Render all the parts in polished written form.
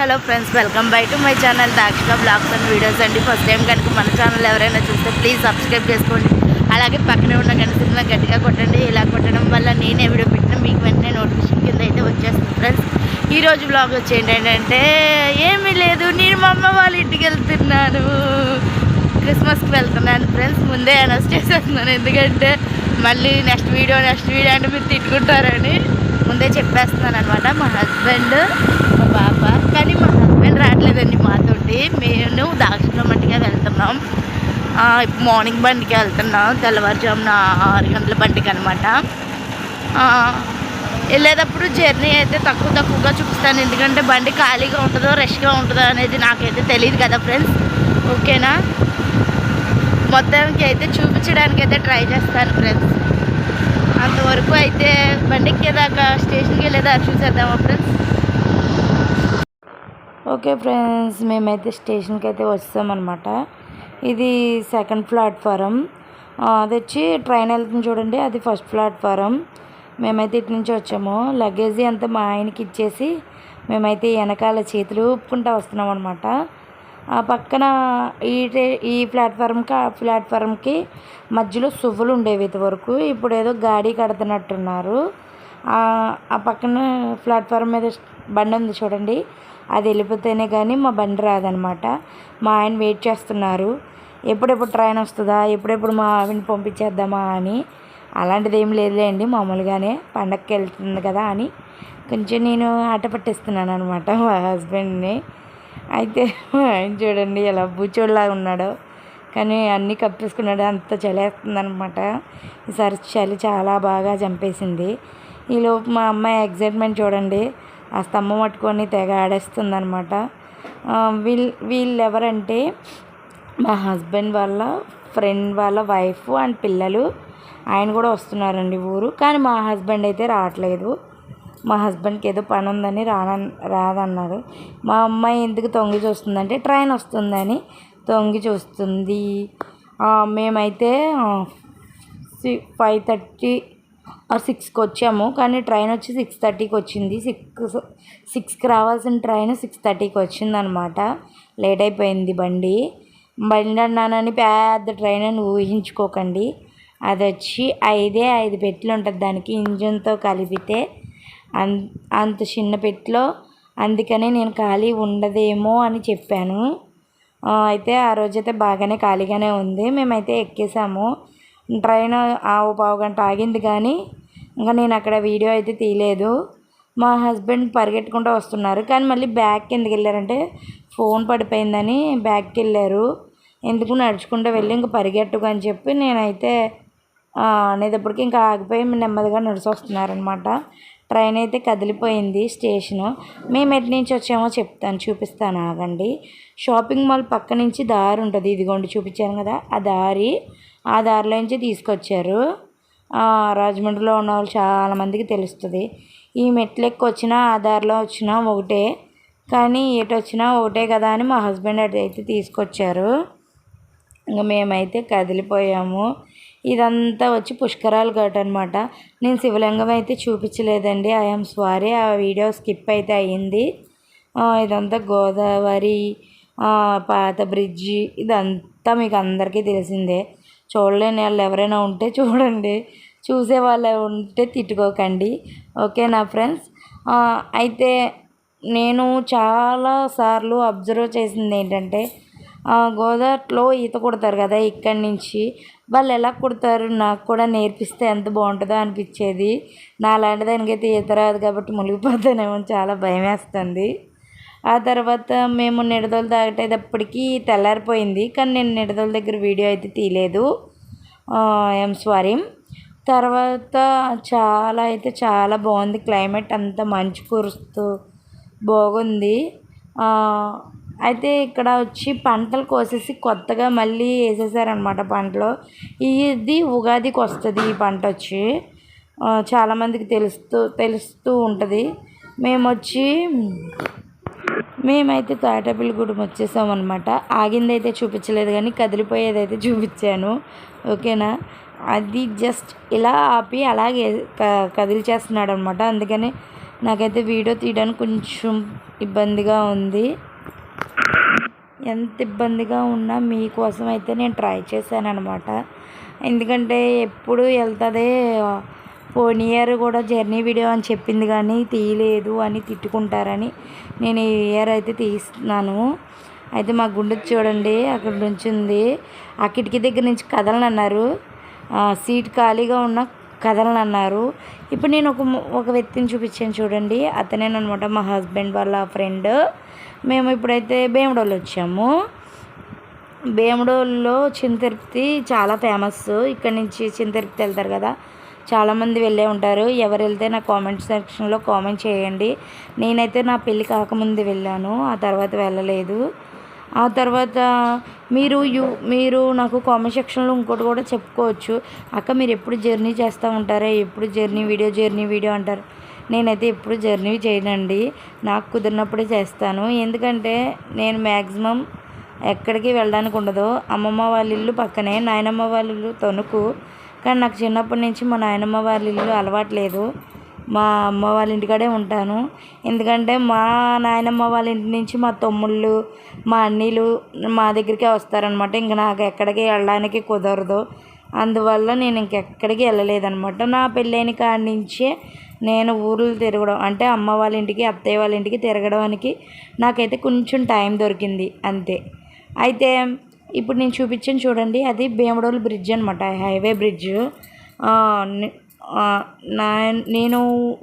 Hello friends, welcome by to my channel Dakshika blogs and videos అండి. First time కనుక మన channel ఎవరైనా చూస్తే ప్లీజ్ సబ్స్క్రైబ్ చేసుకోండి. అలాగే పక్కనే ఉన్న గంట సింబల్ గట్టిగా కొట్టండి. ఇలా కొట్టడం వల్ల నేనే వీడియో పెట్టిన మీకు వెంటనే నోటిఫికేషన్ కింద అయితే వచ్చేస్తుంది. ఫ్రెండ్స్, ఈరోజు బ్లాగ్ వచ్చి ఏంటంటే ఏమీ లేదు, నేను మా అమ్మ వాళ్ళ ఇంటికి వెళ్తున్నాను. క్రిస్మస్కి వెళ్తున్నాను ఫ్రెండ్స్. ముందే అనౌన్స్ చేసేస్తున్నాను, ఎందుకంటే మళ్ళీ నెక్స్ట్ వీడియో అంటే మీరు తిట్టుకుంటారని ముందే చెప్పేస్తున్నాను అనమాట. మా హస్బెండ్, మా పాప, కానీ మా హస్బెండ్ రావట్లేదండి మాతోటి. మేము దాక్షిలో మట్టిగా వెళ్తున్నాం. ఇప్పుడు మార్నింగ్ బండికి వెళ్తున్నాం, తెల్లవారుజామున 6 గంటల బండికి అనమాట. వెళ్ళేటప్పుడు జర్నీ అయితే తక్కువగా చూపిస్తాను, ఎందుకంటే బండి ఖాళీగా ఉంటుందో రష్గా ఉంటుందో అనేది నాకైతే తెలియదు కదా ఫ్రెండ్స్. ఓకేనా, మొత్తానికి అయితే చూపించడానికి అయితే ట్రై చేస్తాను ఫ్రెండ్స్. అంతవరకు అయితే బండికి దాకా స్టేషన్కి వెళ్ళేదా చూసేద్దామా ఫ్రెండ్స్. ఓకే ఫ్రెండ్స్, మేమైతే స్టేషన్కి అయితే వస్తామన్నమాట. ఇది సెకండ్ ప్లాట్ఫారం, అది వచ్చి ట్రైన్ వెళ్తుంది చూడండి, అది ఫస్ట్ ప్లాట్ఫారం. మేమైతే ఇటు నుంచి వచ్చాము. లగేజీ అంతా మా ఆయనకి ఇచ్చేసి మేమైతే వెనకాల చేతులు ఊపుకుంటూ వస్తున్నాం అనమాట. ఆ పక్కన ఈ ప్లాట్ఫారంకి ఆ ప్లాట్ఫారంకి మధ్యలో సువ్వులు ఉండేవి ఇంతవరకు. ఇప్పుడు ఏదో గాడి కడుతున్నట్టున్నారు. ఆ పక్కన ప్లాట్ఫారం మీద బండి ఉంది చూడండి, అది వెళ్ళిపోతేనే కానీ మా బండి రాదనమాట. మా ఆయన వెయిట్ చేస్తున్నారు, ఎప్పుడెప్పుడు ట్రైన్ వస్తుందా, ఎప్పుడెప్పుడు మా ఆవిడని పంపించేద్దామా అని. అలాంటిది ఏం లేదులేండి, మామూలుగానే పండగకి వెళ్తుంది కదా అని కొంచెం నేను ఆట పట్టిస్తున్నాను అనమాట మా హస్బెండ్ని. అయితే ఆయన చూడండి ఎలా బూచోళ్ళలాగా ఉన్నాడో, కానీ అన్నీ కప్పేసుకున్నాడు, అంత చలేస్తుంది అనమాట. ఈసారి చలి చాలా బాగా చంపేసింది. ఈలోపు మా అమ్మాయి ఎగ్జైట్మెంట్ చూడండి, ఆ స్తంభం పట్టుకొని తెగ ఆడేస్తుంది అనమాట. వీళ్ళు ఎవరంటే మా హస్బెండ్ వాళ్ళ ఫ్రెండ్ వాళ్ళ వైఫ్ అండ్ పిల్లలు. ఆయన కూడా వస్తున్నారండి ఊరు, కానీ మా హస్బెండ్ అయితే రావట్లేదు. మా హస్బెండ్కి ఏదో పని ఉందని రాదన్నారు. మా అమ్మాయి ఎందుకు తొంగి చూస్తుందంటే ట్రైన్ వస్తుందని తొంగి చూస్తుంది. మేమైతే 5:30 or 6కి వచ్చాము, కానీ ట్రైన్ వచ్చి 6:30కి వచ్చింది. 6కి రావాల్సిన ట్రైన్ 6:30కి వచ్చిందనమాట. లేట్ అయిపోయింది బండి అన్నానని పెద్ద ట్రైన్ అని ఊహించుకోకండి. అది వచ్చి 5 పెట్లు ఉంటుంది దానికి, ఇంజన్తో కలిపితే అంత చిన్న పెట్లో. అందుకనే నేను ఖాళీ ఉండదేమో అని చెప్పాను. అయితే ఆ రోజైతే బాగానే ఖాళీగానే ఉంది. మేమైతే ఎక్కేసాము. ట్రైన్ పావు గంట ఆగింది, కానీ ఇంకా నేను అక్కడ వీడియో అయితే తీయలేదు. మా హస్బెండ్ పరిగెట్టుకుంటూ వస్తున్నారు, కానీ మళ్ళీ బ్యాగ్కి ఎందుకు వెళ్ళారంటే ఫోన్ పడిపోయిందని బ్యాగ్కి వెళ్ళారు. ఎందుకు నడుచుకుంటూ వెళ్ళి ఇంక పరిగెట్టుకు అని చెప్పి నేనైతే అనేటప్పటికి ఇంకా ఆగిపోయి నెమ్మదిగా నడిచి వస్తున్నారనమాట. ట్రైన్ అయితే కదిలిపోయింది స్టేషను. మేము ఎటు నుంచి వచ్చామో చూపిస్తాను ఆగండి. షాపింగ్ మాల్ పక్క నుంచి దారి ఉంటుంది, ఇదిగోండి చూపించాను కదా ఆ దారిలో నుంచి తీసుకొచ్చారు. రాజమండ్రిలో ఉన్న వాళ్ళు చాలామందికి తెలుస్తుంది. ఈ మెట్లెక్కి వచ్చినా ఆ దారిలో వచ్చినా ఒకటే, కానీ ఎటు వచ్చినా ఒకటే కదా అని మా హస్బెండ్ అటు అయితే తీసుకొచ్చారు. ఇంకా మేమైతే కదిలిపోయాము. ఇదంతా వచ్చి పుష్కరాల ఘాట్ అనమాట. నేను శివలింగం అయితే చూపించలేదండి, ఐఎమ్ సారీ, ఆ వీడియో స్కిప్ అయితే అయ్యింది. ఇదంతా గోదావరి పాత బ్రిడ్జి, ఇదంతా మీకు అందరికీ తెలిసిందే. చూడలేని వాళ్ళు ఎవరైనా ఉంటే చూడండి, చూసే వాళ్ళు ఉంటే తిట్టుకోకండి. ఓకేనా ఫ్రెండ్స్. అయితే నేను చాలాసార్లు అబ్జర్వ్ చేసింది ఏంటంటే గోదావరిలో ఈత కొడతారు కదా, ఇక్కడి నుంచి వాళ్ళు ఎలా కొడతారు నాకు కూడా నేర్పిస్తే ఎంత బాగుంటుందో అనిపించేది. నాలాంటి దానికైతే ఈత రాదు కాబట్టి మునిగిపోతానేమో, చాలా భయం వేస్తుంది. ఆ తర్వాత మేము నిడదోలు దాటేటప్పటికి తెల్లారిపోయింది, కానీ నేను నిడదోల దగ్గర వీడియో అయితే తీయలేదు, ఐఎమ్ సారీ. తర్వాత చాలా బాగుంది, క్లైమేట్ అంతా మంచు కురుస్తూ బాగుంది. అయితే ఇక్కడ వచ్చి పంటలు కోసేసి కొత్తగా మళ్ళీ వేసేసారనమాట పంటలు. ఇది ఉగాదికి వస్తుంది ఈ పంట వచ్చి, చాలామందికి తెలుస్తూ ఉంటుంది. మేమైతే తాటాపల్లిగూడెం వచ్చేసామన్నమాట. ఆగిందైతే చూపించలేదు, కానీ కదిలిపోయేదైతే చూపించాను. ఓకేనా, అది జస్ట్ ఇలా ఆపి అలాగే కదిలిచేస్తున్నాడు అనమాట. అందుకని నాకైతే వీడియో తీయడానికి కొంచెం ఇబ్బందిగా ఉంది. ఎంత ఇబ్బందిగా ఉన్నా మీకోసం అయితే నేను ట్రై చేశాను అనమాట. ఎందుకంటే ఎప్పుడు వెళ్తుంది, పోయిన ఇయర్ కూడా జర్నీ వీడియో అని చెప్పింది కానీ తీయలేదు అని తిట్టుకుంటారని నేను ఈ ఇయర్ అయితే తీస్తున్నాను. అయితే మా గుండె చూడండి అక్కడ నుంచి ఉంది. ఆ కిటికీ దగ్గర నుంచి కదలనన్నారు, సీట్ ఖాళీగా ఉన్న కదలనన్నారు. ఇప్పుడు నేను ఒక వ్యక్తిని చూపించాను చూడండి, అతనేనమాట మా హస్బెండ్ వాళ్ళ ఫ్రెండ్. మేము ఇప్పుడైతే భీమడోలు వచ్చాము. భీమడోల్లో చిన్న తిరుపతి చాలా ఫేమస్. ఇక్కడ నుంచి చిన్న తిరుపతి వెళ్తారు కదా, చాలామంది వెళ్ళే ఉంటారు. ఎవరు వెళ్తే నా కామెంట్ సెక్షన్లో కామెంట్ చేయండి. నేనైతే నా పెళ్ళి కాకముందు వెళ్ళాను, ఆ తర్వాత వెళ్ళలేదు. ఆ తర్వాత మీరు నాకు కామెంట్ సెక్షన్లో ఇంకోటి కూడా చెప్పుకోవచ్చు, అక్క మీరు ఎప్పుడు జర్నీ చేస్తూ ఉంటారా, ఎప్పుడు జర్నీ వీడియో అంటారు. నేనైతే ఎప్పుడు జర్నీ చేయనండి, నాకు కుదిరినప్పుడే చేస్తాను. ఎందుకంటే నేను మ్యాక్సిమం ఎక్కడికి వెళ్ళడానికి ఉండదు. అమ్మమ్మ వాళ్ళ ఇల్లు పక్కనే, నాయనమ్మ వాళ్ళ ఇల్లు తణుకు. కానీ నాకు చిన్నప్పటి నుంచి మా నాయనమ్మ వాళ్ళ ఇల్లు అలవాట్లేదు, మా అమ్మ వాళ్ళ ఇంటికాడే ఉంటాను. ఎందుకంటే మా నాయనమ్మ వాళ్ళ ఇంటి నుంచి మా తమ్ముళ్ళు మా అన్నీలు మా దగ్గరికే వస్తారనమాట. ఇంక నాకు ఎక్కడికి వెళ్ళడానికి కుదరదు, అందువల్ల నేను ఇంకెక్కడికి వెళ్ళలేదనమాట. నా పెళ్ళైన కాడి నుంచే నేను ఊర్లు తిరగడం అంటే అమ్మ వాళ్ళ ఇంటికి అత్తయ్య వాళ్ళ ఇంటికి తిరగడానికి నాకైతే కొంచెం టైం దొరికింది అంతే. అయితే ఇప్పుడు నేను చూపించాను చూడండి, అది భీమడోలు బ్రిడ్జ్ అనమాట, హైవే బ్రిడ్జ్. నేను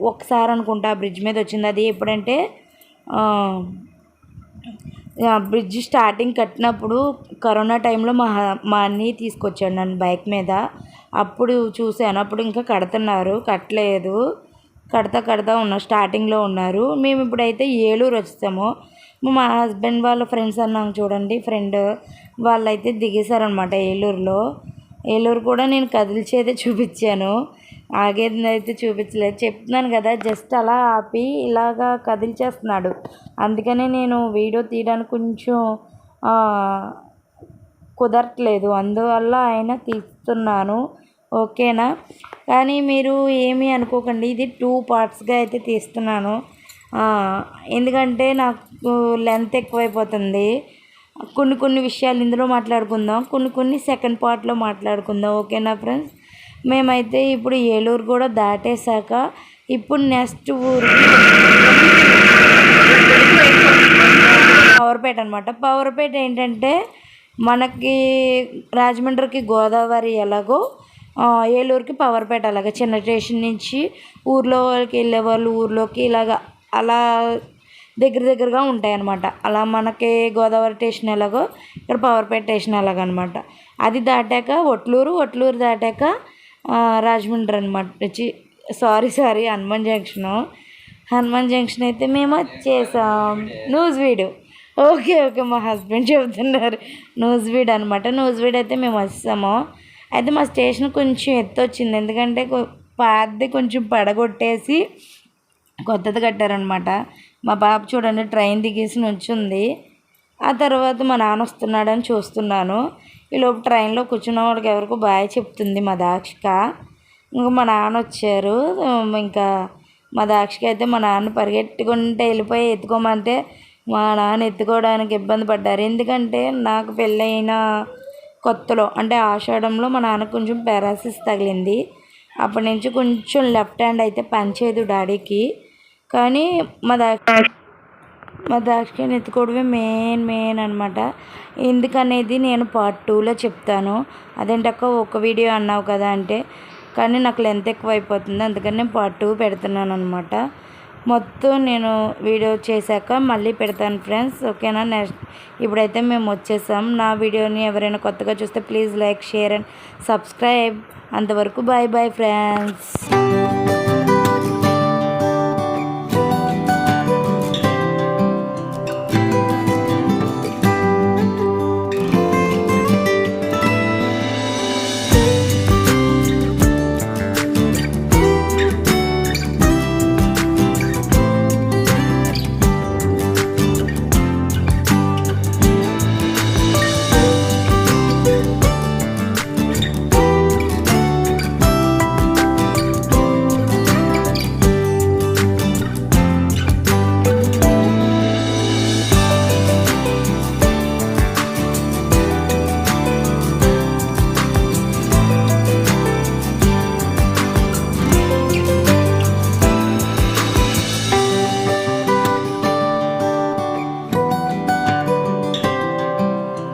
ఒకసారి అనుకుంటా బ్రిడ్జ్ మీద వచ్చింది. అది ఎప్పుడంటే బ్రిడ్జ్ స్టార్టింగ్ కట్టినప్పుడు కరోనా టైంలో మా అన్నయ్య తీసుకొచ్చాడు నన్ను బైక్ మీద. అప్పుడు చూశాను, అప్పుడు ఇంకా కట్టలేదు, కడతా ఉన్నారు, స్టార్టింగ్లో ఉన్నారు. మేము ఇప్పుడైతే ఏలూరు వచ్చాము. మా హస్బెండ్ వాళ్ళ ఫ్రెండ్స్ అన్నాం చూడండి, ఫ్రెండ్ వాళ్ళైతే దిగేశారనమాట ఏలూరు కూడా నేను కదిల్చేదే చూపించాను, ఆగేది అయితే చూపించలేదు. చెప్తున్నాను కదా, జస్ట్ అలా ఆపి ఇలాగా కదిల్చేస్తున్నాడు. అందుకనే నేను వీడియో తీయడానికి కొంచెం కుదరట్లేదు, అందువల్ల ఆయన తీస్తున్నాను. ఓకేనా? కానీ మీరు ఏమీ అనుకోకండి, ఇది 2 పార్ట్స్గా అయితే తీస్తున్నాను. ఎందుకంటే నాకు లెంత్ ఎక్కువైపోతుంది. కొన్ని విషయాలు ఇందులో మాట్లాడుకుందాం, కొన్ని సెకండ్ పార్ట్లో మాట్లాడుకుందాం. ఓకేనా ఫ్రెండ్స్? మేమైతే ఇప్పుడు ఏలూరు కూడా దాటేశాక ఇప్పుడు నెక్స్ట్ ఊరు పవర్పేట అనమాట. పవర్పేట ఏంటంటే మనకి రాజమండ్రికి గోదావరి ఎలాగో ఏలూరుకి పవర్పేట అలాగా, చిన్న స్టేషన్ నుంచి ఊర్లోకి వెళ్ళే వాళ్ళు ఊర్లోకి ఇలాగా అలా దగ్గరగా ఉంటాయి అన్నమాట. అలా మనకి గోదావరి స్టేషన్ ఎలాగో ఇక్కడ పవర్పేట స్టేషన్ అలాగనమాట. అది దాటాక ఒట్లూరు దాటాక రాజమండ్రి అనమాట. సారీ హనుమాన్ జంక్షన్ అయితే మేము వచ్చేసాం. నూజివీడు. ఓకే మా హస్బెండ్ చెబుతున్నారు నూజివీడు అనమాట. నూజివీడు అయితే మేము వచ్చాము. అయితే మా స్టేషన్ కొంచెం ఎత్తు వచ్చింది, ఎందుకంటే పాతది కొంచెం పడగొట్టేసి కొత్తది కట్టారనమాట. మా పాప చూడండి ట్రైన్ దిగేసి నుంచుంది. ఆ తర్వాత మా నాన్న వస్తున్నాడని చూస్తున్నాను. ఈలోపు ట్రైన్లో కూర్చున్న వాళ్ళకి ఎవరికో బాయ్ చెప్తుంది మా దాక్షిక. ఇంకా మా నాన్న వచ్చారు. ఇంకా మా దాక్షిక అయితే మా నాన్న పరిగెట్టుకుంటే వెళ్ళిపోయి ఎత్తుకోమంటే మా నాన్న ఎత్తుకోవడానికి ఇబ్బంది పడ్డారు. ఎందుకంటే నాకు పెళ్ళైన కొత్తలో అంటే ఆషాఢంలో మా నాన్నకు కొంచెం పారాసిస్ తగిలింది. అప్పటి నుంచి కొంచెం లెఫ్ట్ హ్యాండ్ అయితే పనిచేయదు డాడీకి. కానీ మా దాక్షిని ఎత్తుకోవడమే మెయిన్ అనమాట. ఎందుకనేది నేను పార్ట్ 2లో చెప్తాను. అదేంటక్క ఒక వీడియో అన్నావు కదా అంటే, కానీ నాకు లెంత్ ఎక్కువ అయిపోతుంది, అందుకని నేను పార్ట్ 2 పెడుతున్నాను అనమాట. మొత్తం నేను వీడియో చేశాక మళ్ళీ పెడతాను ఫ్రెండ్స్. ఓకేనా? నెక్స్ట్ ఇప్పుడైతే మేము వచ్చేసాం. నా వీడియోని ఎవరైనా కొత్తగా చూస్తే please like, share and subscribe. అంతవరకు బాయ్ ఫ్రెండ్స్.